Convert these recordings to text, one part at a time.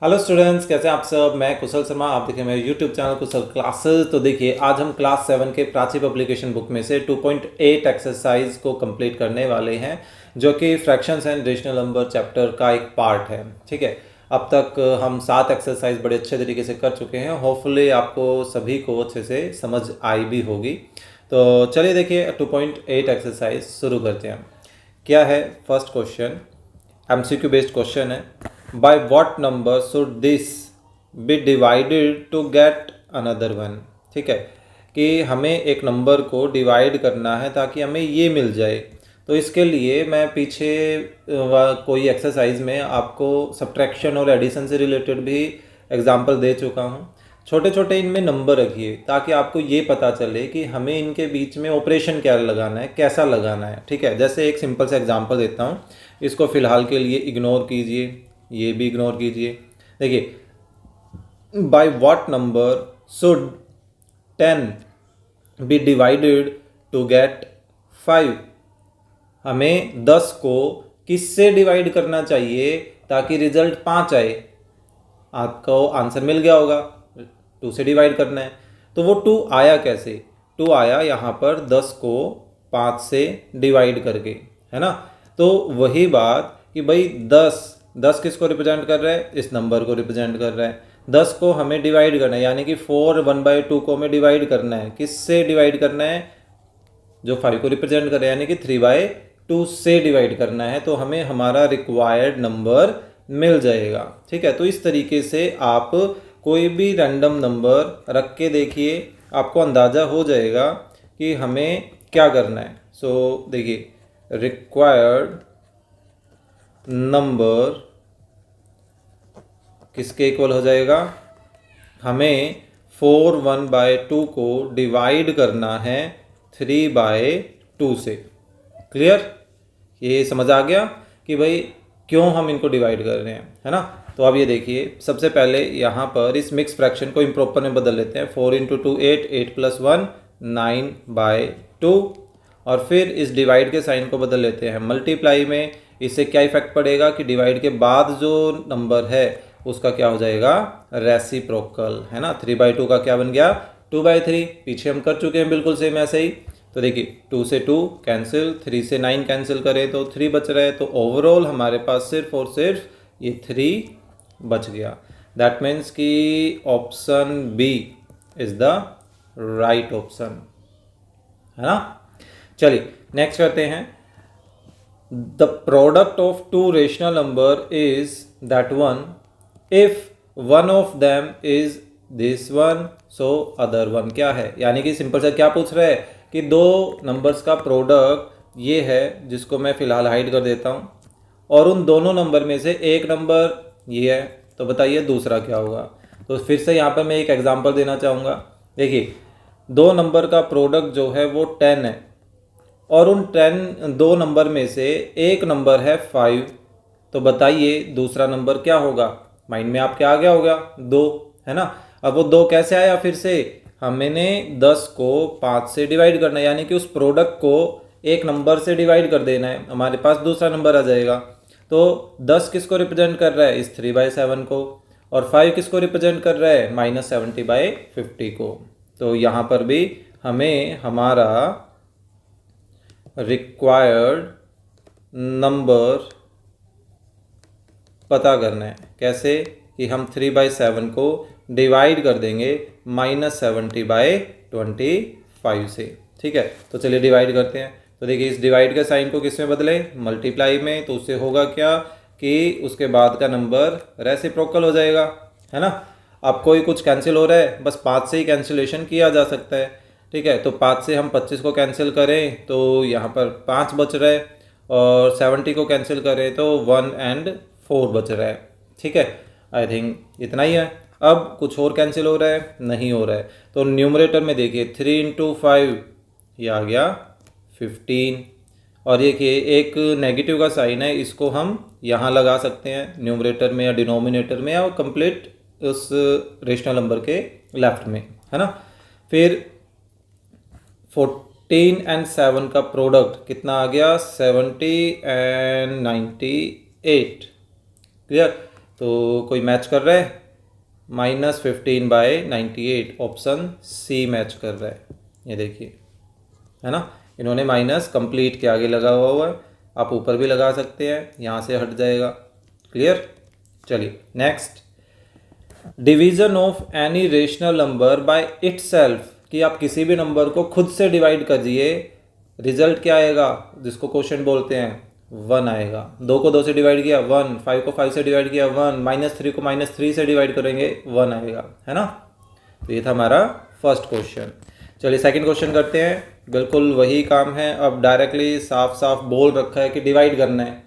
Hello students, कैसे हैं आप सब। मैं कुशल शर्मा, आप देखिए मेरे यूट्यूब चैनल कुशल क्लासेस। तो देखिए आज हम क्लास 7 के प्राची पब्लिकेशन बुक में से 2.8 एक्सरसाइज को कंप्लीट करने वाले हैं, जो कि fractions and rational number chapter का एक पार्ट है। ठीक है, अब तक हम 7 एक्सरसाइज बड़े अच्छे तरीके से कर चुके हैं। होपफुली आपको सभी को अच्छे से समझ आई भी होगी। तो चलिए देखिए 2.8 एक्सरसाइज शुरू करते हैं। क्या है first question, MCQ based question है। By what number should this be divided to get another one. ठीक है, कि हमें एक नंबर को डिवाइड करना है ताकि हमें ये मिल जाए। तो इसके लिए मैं पीछे कोई एक्सरसाइज में आपको सब्ट्रैक्शन और एडिशन से रिलेटेड भी एग्जांपल दे चुका हूँ। छोटे छोटे इनमें नंबर रखिए ताकि आपको ये पता चले कि हमें इनके बीच में ऑपरेशन क्या लगाना है, कैसा लगाना है। ठीक है, जैसे एक सिंपल सा एग्जांपल देता हूँ, इसको फिलहाल के लिए इग्नोर कीजिए, ये भी इग्नोर कीजिए। देखिए, by what number should 10 be divided to get 5। हमें 10 को किससे डिवाइड करना चाहिए ताकि रिजल्ट 5 आए। आपको आंसर मिल गया होगा, 2 से डिवाइड करना है। तो वो 2 आया कैसे? 2 आया यहाँ पर 10 को 5 से डिवाइड करके, है ना। तो वही बात कि भाई 10 किसको रिप्रेजेंट कर रहा है? इस नंबर को रिप्रेजेंट कर रहा है। 10 को हमें डिवाइड करना है, यानी कि 4 1/2 को हमें डिवाइड करना है। किससे डिवाइड करना है? जो 5 को रिप्रेजेंट कर रहा है, यानी कि 3/2 से डिवाइड करना है। तो हमें हमारा रिक्वायर्ड नंबर मिल जाएगा। ठीक है, तो इस तरीके से आप कोई भी रैंडम नंबर रख के देखिए, आपको अंदाज़ा हो जाएगा कि हमें क्या करना है। सो देखिए, रिक्वायर्ड नंबर किसके इक्वल हो जाएगा? हमें 4 1/2 को डिवाइड करना है 3/2 से। क्लियर? ये समझ आ गया कि भाई क्यों हम इनको डिवाइड कर रहे हैं, है ना। तो अब ये देखिए, सबसे पहले यहाँ पर इस मिक्स फ्रैक्शन को इम्प्रॉपर में बदल लेते हैं। 4 × 2 8, 8 + 1 9/2। और फिर इस डिवाइड के साइन को बदल लेते हैं मल्टीप्लाई में। इससे क्या इफेक्ट पड़ेगा कि डिवाइड के बाद जो नंबर है उसका क्या हो जाएगा? रेसिप्रोकल, है ना। 3/2 का क्या बन गया? 2/3। पीछे हम कर चुके हैं बिल्कुल सेम ऐसे ही। तो देखिए, 2 से 2 कैंसिल, 3 से 9 कैंसिल करें तो 3 बच रहा है। तो ओवरऑल हमारे पास सिर्फ और सिर्फ ये 3 बच गया। दैट मीन्स कि option B is the right option, है ना। चलिए नेक्स्ट करते हैं। The product of 2 rational number is that one if one of them is this one, so other one क्या है? यानी कि सिंपल सा क्या पूछ रहा है कि दो नंबर्स का प्रोडक्ट ये है, जिसको मैं फिलहाल हाइड कर देता हूँ, और उन दोनों नंबर में से एक नंबर ये है। तो बताइए दूसरा क्या होगा? तो फिर से यहाँ पर मैं एक एग्जांपल देना चाहूँगा। देखिए, दो नंबर का प्रोडक्ट जो है वो 10 है, और उन 2 नंबर में से एक नंबर है 5। तो बताइए दूसरा नंबर क्या होगा? माइंड में आपके आ गया होगा 2, है ना। अब वो 2 कैसे आया? फिर से हमने 10 को 5 से डिवाइड करना है, यानी कि उस प्रोडक्ट को एक नंबर से डिवाइड कर देना है, हमारे पास दूसरा नंबर आ जाएगा। तो 10 किसको रिप्रेजेंट कर रहा है? इस 3/7 को। और 5 किसको रिप्रेजेंट कर रहा है? -70/50 को। तो यहाँ पर भी हमें हमारा रिक्वायर्ड नंबर पता करना है। कैसे? कि हम 3/7 को डिवाइड कर देंगे -70/25 से। ठीक है, तो चलिए डिवाइड करते हैं। तो देखिए, इस डिवाइड के साइन को किस में बदले? मल्टीप्लाई में। तो उससे होगा क्या कि उसके बाद का नंबर रेसिप्रोकल हो जाएगा, है ना। अब कोई कुछ कैंसिल हो रहा है, बस 5 से ही कैंसिलेशन किया जा सकता है। ठीक है, तो 5 से हम 25 को कैंसिल करें तो यहाँ पर 5 बच रहा है, और 70 को कैंसिल करें तो 1 और 4 बच रहा है। ठीक है, आई थिंक इतना ही है। अब कुछ और कैंसिल हो रहा है? नहीं हो रहा है। तो न्यूमरेटर में देखिए, 3 × 5 ये आ गया 15। और देखिए, एक नेगेटिव का साइन है, इसको हम यहाँ लगा सकते हैं न्यूमरेटर में या डिनोमिनेटर में, या कंप्लीट उस रेशनल नंबर के लेफ्ट में, है ना। फिर 14 और 7 का प्रोडक्ट कितना आ गया? 70 और 98। क्लियर? तो कोई मैच कर रहा है? -15/98 ऑप्शन सी मैच कर रहा है। ये देखिए, है ना, इन्होंने माइनस कंप्लीट के आगे लगा हुआ है। आप ऊपर भी लगा सकते हैं, यहाँ से हट जाएगा। क्लियर? चलिए next, division of any rational number by itself, कि आप किसी भी नंबर को खुद से डिवाइड करिए, रिजल्ट क्या आएगा, जिसको क्वेश्चन बोलते हैं, 1 आएगा। 2 को 2 से डिवाइड किया 1, 5 को 5 से डिवाइड किया 1, -3 को -3 से डिवाइड करेंगे 1 आएगा, है ना। तो ये था हमारा फर्स्ट क्वेश्चन। चलिए सेकंड क्वेश्चन करते हैं। बिल्कुल वही काम है, अब डायरेक्टली साफ साफ बोल रखा है कि डिवाइड करना है।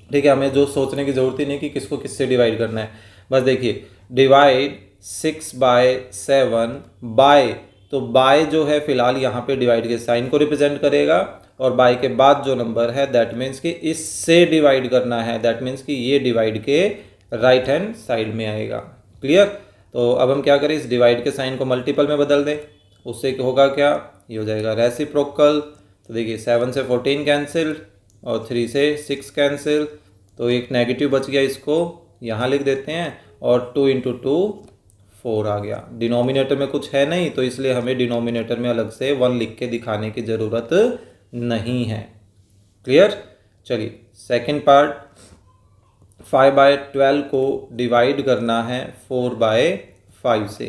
ठीक है, हमें जो सोचने की ज़रूरत ही नहीं कि किसको किससे डिवाइड करना है। बस देखिए, डिवाइड 6/7 बाय, तो बाय जो है फिलहाल यहाँ पे डिवाइड के साइन को रिप्रेजेंट करेगा, और बाय के बाद जो नंबर है दैट मीन्स कि इससे डिवाइड करना है, दैट मीन्स कि ये डिवाइड के राइट हैंड साइड में आएगा। क्लियर? तो अब हम क्या करें, इस डिवाइड के साइन को मल्टीपल में बदल दें। उससे होगा क्या, ये हो जाएगा रेसिप्रोकल। तो देखिए 7 से 14 कैंसिल और 3 से 6 कैंसिल, तो एक नेगेटिव बच गया, इसको यहाँ लिख देते हैं, और 2 × 2 4 आ गया। डिनोमिनेटर में कुछ है नहीं, तो इसलिए हमें डिनोमिनेटर में अलग से 1 लिख के दिखाने की ज़रूरत नहीं है। क्लियर? चलिए सेकंड पार्ट, 5/12 को डिवाइड करना है 4/5 से।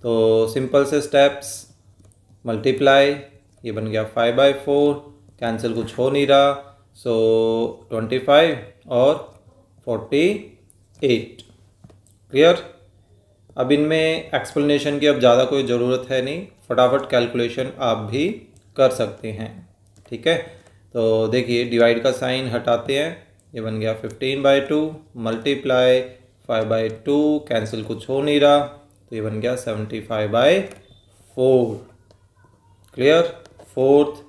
तो सिंपल से स्टेप्स, मल्टीप्लाई, ये बन गया 5/4, कैंसिल कुछ हो नहीं रहा, सो 25 और 48। क्लियर? अब इनमें एक्सप्लेनेशन की अब ज़्यादा कोई ज़रूरत है नहीं, फटाफट कैलकुलेशन आप भी कर सकते हैं। ठीक है, तो देखिए डिवाइड का साइन हटाते हैं, ये बन गया 15/2, मल्टीप्लाई 5/2, कैंसिल कुछ हो नहीं रहा, तो ये बन गया 75/4। क्लियर? फोर्थ,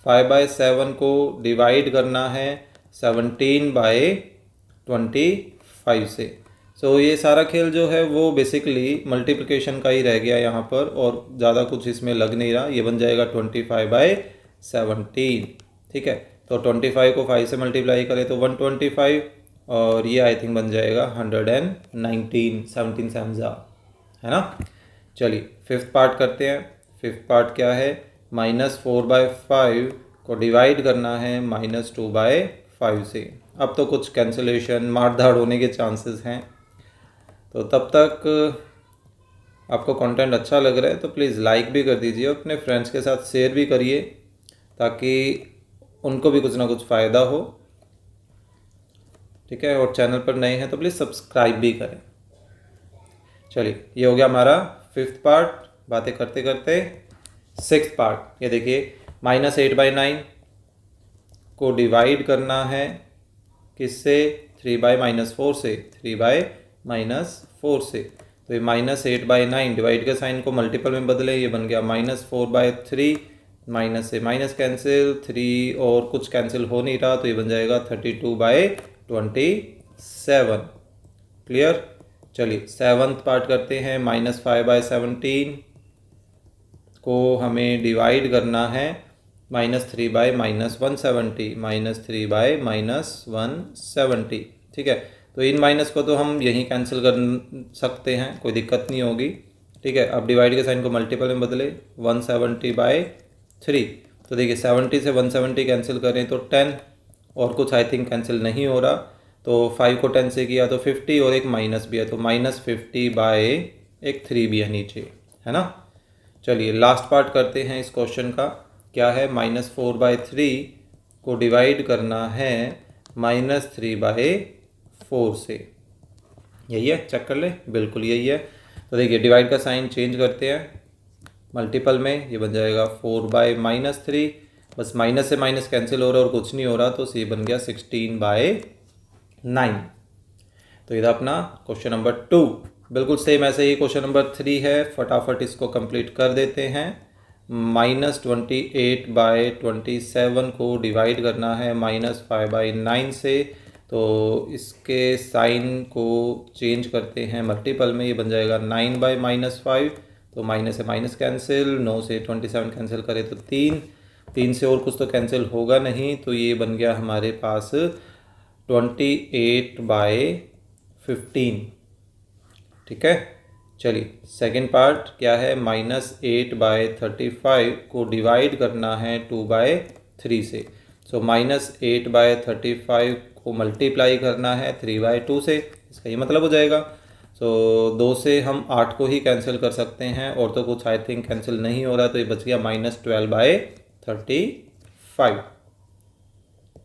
5/7 को डिवाइड करना है 17/25 से। सो ये सारा खेल जो है वो बेसिकली मल्टीप्लिकेशन का ही रह गया यहाँ पर, और ज़्यादा कुछ इसमें लग नहीं रहा। ये बन जाएगा 25/17। ठीक है, तो 25 को 5 से मल्टीप्लाई करें तो 125, और ये आई थिंक बन जाएगा 119, 17 7 है ना। चलिए फिफ्थ पार्ट करते हैं। फिफ्थ पार्ट क्या है, -4/5 को डिवाइड करना है -2/5 से। अब तो कुछ कैंसिलेशन मारधाड़ होने के चांसेस हैं, तो तब तक आपको कंटेंट अच्छा लग रहा है तो प्लीज़ लाइक भी कर दीजिए, अपने फ्रेंड्स के साथ शेयर भी करिए, ताकि उनको भी कुछ ना कुछ फ़ायदा हो। ठीक है, और चैनल पर नए हैं तो प्लीज़ सब्सक्राइब भी करें। चलिए ये हो गया हमारा फिफ्थ पार्ट, बातें करते करते। सिक्स्थ पार्ट, ये देखिए -8/9 को डिवाइड करना है किससे, 3/-4 से, 3/-4 से। तो ये -8/9, डिवाइड के साइन को मल्टीपल में बदले, ये बन गया -4/3, माइनस से माइनस कैंसिल, 3 और कुछ कैंसिल हो नहीं रहा, तो ये बन जाएगा 32/27। क्लियर? चलिए सेवन्थ पार्ट करते हैं। -5/17 को हमें डिवाइड करना है -3/-170, -3/-170। ठीक है, तो इन माइनस को तो हम यहीं कैंसिल कर सकते हैं, कोई दिक्कत नहीं होगी। ठीक है, अब डिवाइड के साइन को मल्टीपल में बदले, 170/3। तो देखिए 70 से 170 कैंसिल करें तो 10, और कुछ आई थिंक कैंसिल नहीं हो रहा, तो 5 को 10 से किया तो 50, और एक माइनस भी है, तो -50/3 भी है नीचे, है ना। चलिए लास्ट पार्ट करते हैं इस क्वेश्चन का। क्या है, -4/3 को डिवाइड करना है -3/4 से। यही है, चेक कर ले, बिल्कुल यही है। तो देखिए डिवाइड का साइन चेंज करते हैं मल्टीपल में, ये बन जाएगा 4/-3, बस माइनस से माइनस कैंसिल हो रहा है और कुछ नहीं हो रहा, तो ये बन गया 16/9। तो ये था अपना क्वेश्चन नंबर 2। बिल्कुल सेम ऐसे ही क्वेश्चन नंबर 3 है, फटाफट इसको कंप्लीट कर देते हैं। -28/27 को डिवाइड करना है -5/9 से, तो इसके साइन को चेंज करते हैं मल्टीपल में, ये बन जाएगा 9/-5, तो माइनस से माइनस कैंसिल, 9 से 27 कैंसिल करें तो 3 से और कुछ तो कैंसिल होगा नहीं, तो ये बन गया हमारे पास 28/4। 15। ठीक है, चलिए सेकंड पार्ट क्या है, -8/35 को डिवाइड करना है 2/3 से। सो -8/35 को मल्टीप्लाई करना है 3/2 से, इसका ये मतलब हो जाएगा। सो 2 से हम 8 को ही कैंसिल कर सकते हैं और तो कुछ आई थिंक कैंसिल नहीं हो रहा, तो ये बच गया -12/35।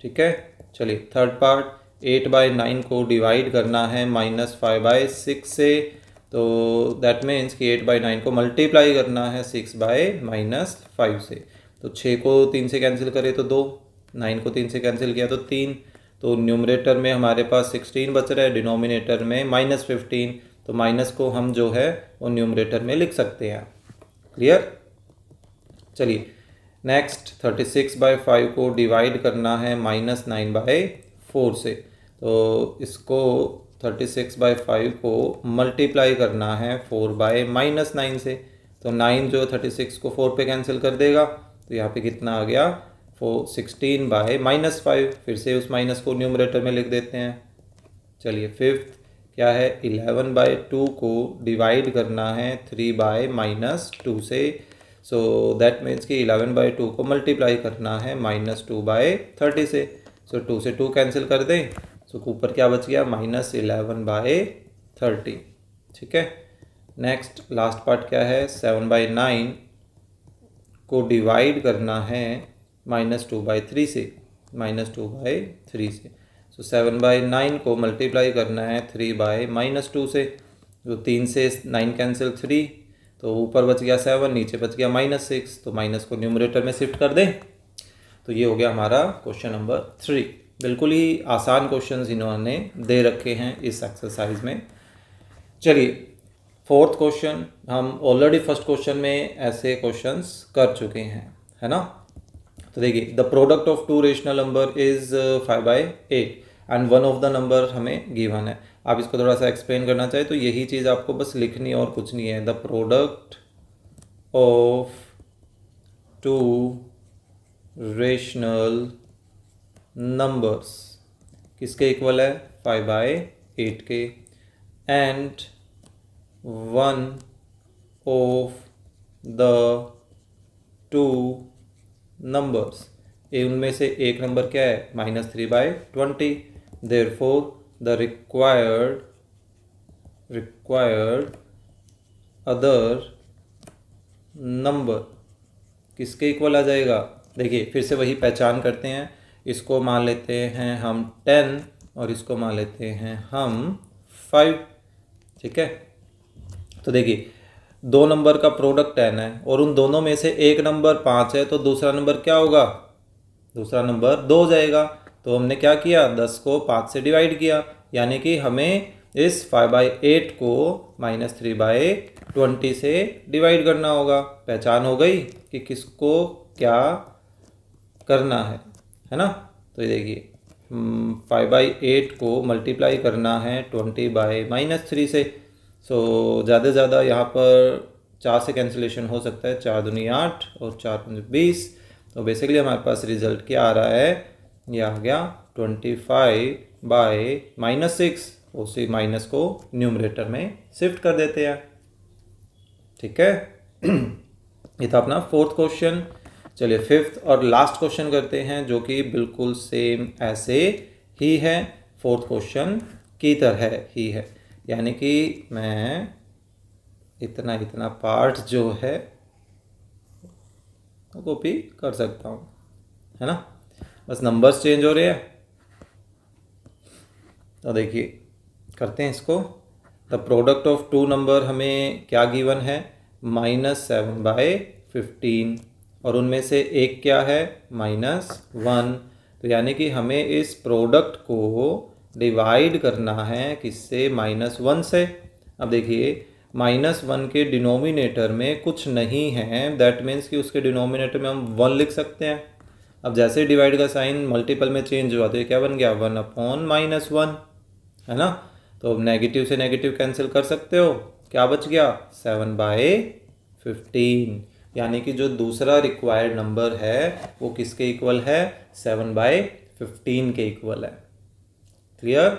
ठीक है, चलिए थर्ड पार्ट 8/9 को डिवाइड करना है -5/6 से। तो दैट मीन्स कि 8/9 को मल्टीप्लाई करना है 6/-5 से। तो 6 को 3 से कैंसिल करें तो 2, 9 को 3 से कैंसिल किया तो 3। तो न्यूमरेटर में हमारे पास 16 बच रहा है, डिनोमिनेटर में -15। तो माइनस को हम जो है वो न्यूमरेटर में लिख सकते हैं। क्लियर, चलिए नेक्स्ट 36/5 को डिवाइड करना है -9/4 से। तो इसको 36/5 को मल्टीप्लाई करना है 4/-9 से। तो 9 जो 36 को 4 पे कैंसिल कर देगा, तो यहाँ पे कितना आ गया 16/-5। फिर से उस माइनस को न्यूमरेटर में लिख देते हैं। चलिए फिफ्थ क्या है, 11/2 को डिवाइड करना है 3/-2 से। सो दैट मीन्स कि 11/2 को मल्टीप्लाई करना है -2/30 से। सो 2 से 2 कैंसिल कर दें, सो ऊपर क्या बच गया -11/30। ठीक है, नेक्स्ट लास्ट पार्ट क्या है, 7/9 को डिवाइड करना है -2/3 से, -2/3 से। सो 7/9 को मल्टीप्लाई करना है 3/-2 से। तो 3 से 9 कैंसिल 3, तो ऊपर बच गया 7, नीचे बच गया -6। तो माइनस को न्यूमरेटर में शिफ्ट कर दें। तो ये हो गया हमारा क्वेश्चन नंबर 3। बिल्कुल ही आसान क्वेश्चंस इन्होंने दे रखे हैं इस एक्सरसाइज में। चलिए फोर्थ क्वेश्चन, हम ऑलरेडी फर्स्ट क्वेश्चन में ऐसे क्वेश्चंस कर चुके हैं, है ना। तो देखिए the product of two rational number is 5/8 and one of the number हमें गिवन है। आप इसको थोड़ा सा एक्सप्लेन करना चाहे तो यही चीज़ आपको बस लिखनी है और कुछ नहीं है। The product of two rational numbers किसके इक्वल है, 5/8 के, and one of the two numbers, उनमें से एक नंबर क्या है -3/20। Therefore the required other number किसके इक्वल आ जाएगा। देखिए फिर से वही पहचान करते हैं, इसको मान लेते हैं हम 10 और इसको मान लेते हैं हम 5। ठीक है, तो देखिए दो नंबर का प्रोडक्ट 10 है और उन दोनों में से एक नंबर 5 है, तो दूसरा नंबर क्या होगा, दूसरा नंबर 2 हो जाएगा। तो हमने क्या किया, 10 को 5 से डिवाइड किया, यानी कि हमें इस 5/8 को -3/20 से डिवाइड करना होगा। पहचान हो गई कि किसको क्या करना है ना। तो ये देखिए 5/8 को मल्टीप्लाई करना है 20/-3 से। सो ज़्यादा से ज़्यादा यहाँ पर 4 से कैंसिलेशन हो सकता है, 4 दूनी 8 और 4 पंजे 20। तो बेसिकली हमारे पास रिजल्ट क्या आ रहा है, ये आ गया 25/-6। उसी माइनस को न्यूमरेटर में शिफ्ट कर देते हैं। ठीक है, ये था अपना फोर्थ क्वेश्चन। चलिए फिफ्थ और लास्ट क्वेश्चन करते हैं, जो कि बिल्कुल सेम ऐसे ही है, फोर्थ क्वेश्चन की तरह ही है। यानी कि मैं इतना पार्ट जो है वो कॉपी कर सकता हूँ, है ना, बस नंबर्स चेंज हो रहे हैं। तो देखिए करते हैं इसको। The product of two number हमें क्या गिवन है, -7/15, और उनमें से एक क्या है -1। तो यानी कि हमें इस प्रोडक्ट को डिवाइड करना है किससे, -1 से। अब देखिए -1 के डिनोमिनेटर में कुछ नहीं है, दैट मीन्स कि उसके डिनोमिनेटर में हम 1 लिख सकते हैं। अब जैसे डिवाइड का साइन मल्टीपल में चेंज हुआ तो ये क्या बन गया, 1/-1, है ना। तो नेगेटिव से नेगेटिव कैंसिल कर सकते हो, क्या बच गया 7/15। यानी कि जो दूसरा रिक्वायर्ड नंबर है वो किसके इक्वल है, 7/15 के इक्वल है। क्लियर,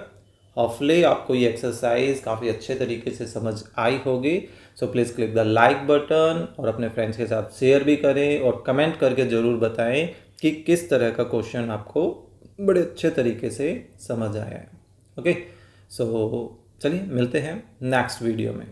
होपफुली आपको ये एक्सरसाइज काफ़ी अच्छे तरीके से समझ आई होगी। So please click the like button और अपने फ्रेंड्स के साथ शेयर भी करें और कमेंट करके ज़रूर बताएं कि किस तरह का क्वेश्चन आपको बड़े अच्छे तरीके से समझ आया है। ओके, सो चलिए मिलते हैं नेक्स्ट वीडियो में।